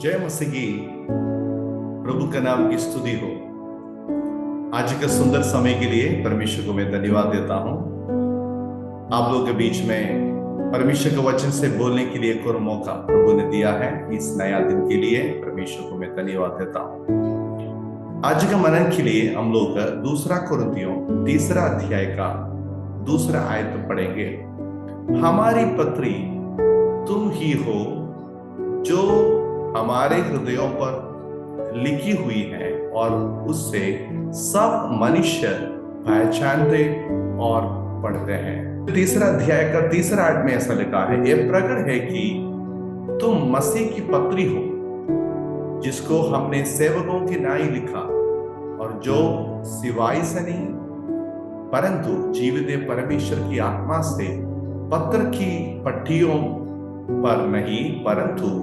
जय मसीह की। प्रभु का नाम की स्तुति हो। आज के सुंदर समय के लिए परमेश्वर को मैं धन्यवाद देता हूं। आप लोगों के बीच में परमेश्वर के वचन से बोलने के लिए एक और मौका प्रभु ने दिया है। इस नया दिन के लिए परमेश्वर को मैं धन्यवाद देता हूं। आज के मनन के लिए हम लोग दूसरा कुरिन्थियों 3 अध्याय का 2 आयत पढ़ेंगे। हमारी पत्री तुम ही हो जो हमारे हृदयों पर लिखी हुई है और उससे सब मनुष्य पहचानते और पढ़ते हैं। 3 अध्याय का 3 आयत में ऐसा लिखा है, यह प्रकट है कि तुम मसीह की पत्री हो, जिसको हमने सेवकों के नाई लिखा, और जो सिवाई से नहीं परंतु जीवित परमेश्वर की आत्मा से पत्र की पट्टियों पर नहीं परंतु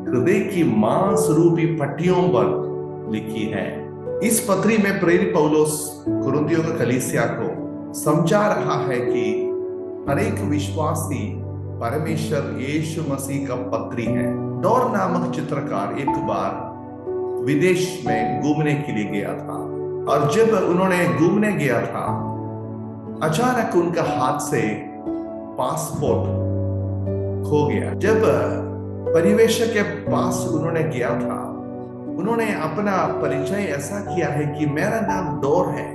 हृदय की मांस रूपी पट्टियों पर लिखी है। इस पत्री में प्रेरित पौलुस कुरिन्थियों के कलीसिया को समझा रहा है कि हर एक विश्वासी परमेश्वर यीशु मसीह का पत्री है। डोर नामक चित्रकार एक बार विदेश में घूमने के लिए गया था, और जब उन्होंने घूमने गया था, अचानक उनका हाथ से पासपोर्ट खो गया। जब परिवेशक के पास उन्होंने गया था, उन्होंने अपना परिचय ऐसा किया है कि मेरा नाम डोर है,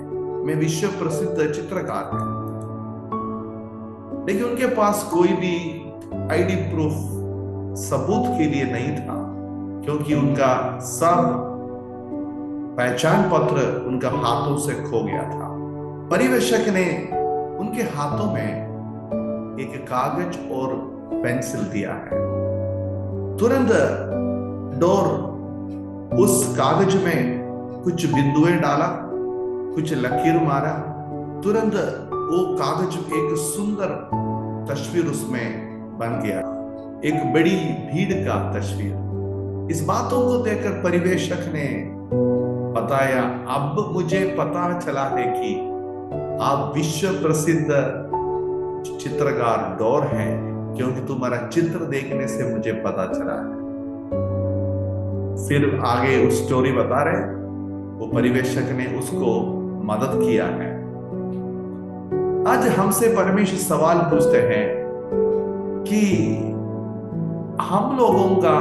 मैं विश्व प्रसिद्ध चित्रकार हूं। लेकिन उनके पास कोई भी आईडी प्रूफ सबूत के लिए नहीं था, क्योंकि उनका सब पहचान पत्र उनका हाथों से खो गया था। परिवेशक ने उनके हाथों में एक कागज और पेंसिल दिया है। तुरंत डोर उस कागज में कुछ बिंदुएं डाला, कुछ लकीर मारा। तुरंत वो कागज एक सुंदर तस्वीर उसमें बन गया, एक बड़ी भीड़ का तस्वीर। इस बातों को देखकर परिवेशक ने बताया, अब मुझे पता चला है कि आप विश्व प्रसिद्ध चित्रकार डोर हैं, क्योंकि तुम्हारा चित्र देखने से मुझे पता चला है। फिर आगे उस स्टोरी बता रहे, वो परिवेशक ने उसको मदद किया है। आज हमसे परमेश्वर सवाल पूछते हैं कि हम लोगों का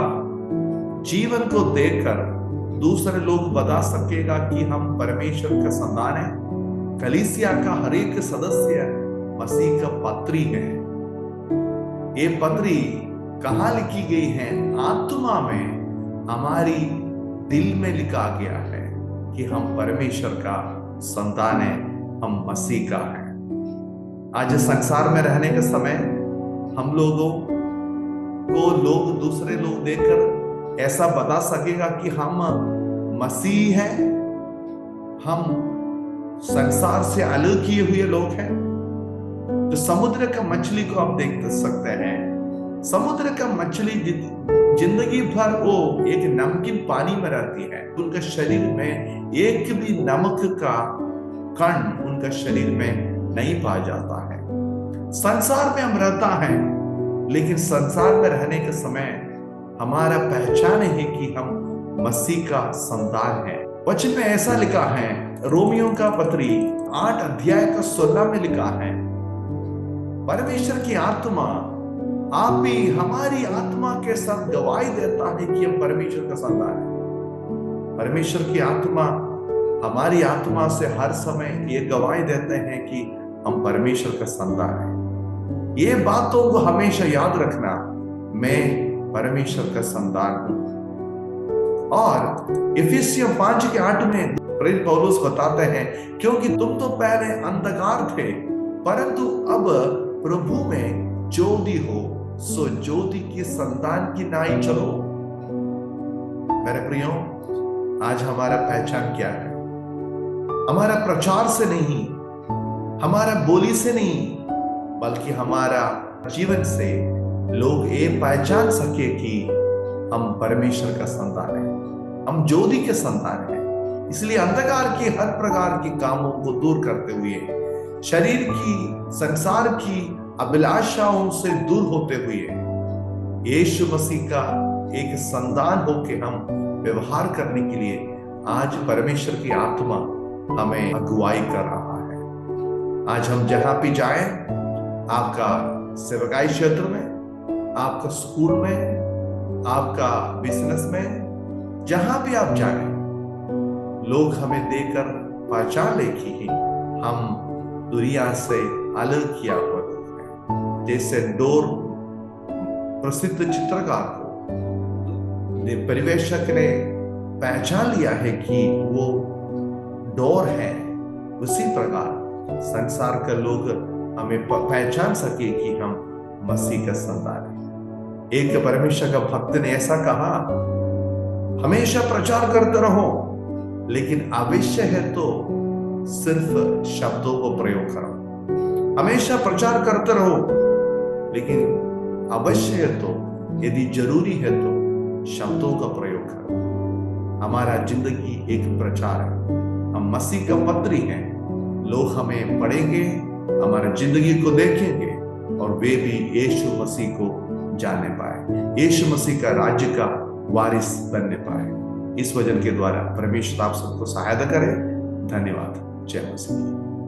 जीवन को देखकर दूसरे लोग बता सकेगा कि हम परमेश्वर का संतान है। कलीसिया का हर एक सदस्य मसीह का पत्री है। ये पत्री कहां लिखी गई है? आत्मा में हमारी दिल में लिखा गया है कि हम परमेश्वर का संतान है, हम मसीह का है। आज संसार में रहने के समय हम लोगों को लोग दूसरे लोग देखकर ऐसा बता सकेगा कि हम मसीह हैं, हम संसार से अलग किए हुए लोग हैं। तो समुद्र का मछली को आप देख सकते हैं। समुद्र का मछली जिंदगी भर वो एक नमकीन पानी में रहती है। उनका शरीर में एक भी नमक का कण उनका शरीर में नहीं पाया जाता है। संसार में हम रहता है, लेकिन संसार में रहने के समय हमारा पहचान है कि हम मसीह का संतान है। वचन में ऐसा लिखा है, रोमियो का पत्री 8 अध्याय का 16 में लिखा है, परमेश्वर की आत्मा आप भी हमारी आत्मा के साथ गवाही देता है कि हम परमेश्वर का संतान है। परमेश्वर की आत्मा हमारी आत्मा से हर समय ये गवाही देते हैं कि हम परमेश्वर का संतान है। ये बातों को हमेशा याद रखना, मैं परमेश्वर का संतान हूं। और इफिसियों 5:8 में प्रेरित पौलुस बताते हैं, क्योंकि तुम तो पहले अंधकार थे, परंतु अब प्रभु में ज्योति हो, सो ज्योति की संतान की नाई चलो। मेरे प्रियो, आज हमारा पहचान क्या है? हमारा प्रचार से नहीं, हमारा बोली से नहीं, बल्कि हमारा जीवन से लोग ये पहचान सके कि हम परमेश्वर का संतान है, हम ज्योति के संतान हैं। इसलिए अंधकार की हर प्रकार के कामों को दूर करते हुए, शरीर की संसार की अभिलाषाओं से दूर होते हुए यीशु मसीह का एक संतान होके हम व्यवहार करने के लिए आज परमेश्वर की आत्मा हमें अगुवाई कर रहा है। आज हम जहां भी जाएं, आपका सेवकाई क्षेत्र में, आपका स्कूल में, आपका बिजनेस में, जहां भी आप जाएं, लोग हमें देखकर पहचान ले कि हम दुनिया से अलग किया हुआ लोग हैं। जैसे डोर प्रसिद्ध चित्रकार को परिवेशक ने पहचान लिया है कि वो डोर है, उसी प्रकार संसार के लोग हमें पहचान सके कि हम मसीह का संतान हैं। एक परमेश्वर का भक्त ने ऐसा कहा, हमेशा प्रचार करते रहो, लेकिन आवश्यक है तो सिर्फ शब्दों को प्रयोग करो। हमेशा प्रचार करते रहो, लेकिन अवश्य है तो, यदि जरूरी है तो शब्दों का प्रयोग करो। हमारा जिंदगी एक प्रचार है, हम मसीह का पत्री हैं। लोग हमें पढ़ेंगे, हमारे जिंदगी को देखेंगे और वे भी यीशु मसीह को जानने पाए, यीशु मसीह का राज्य का वारिस बनने पाए। इस वचन के द्वारा परमेश्वर आप सबको सहायता करे। धन्यवाद। जय मसीह।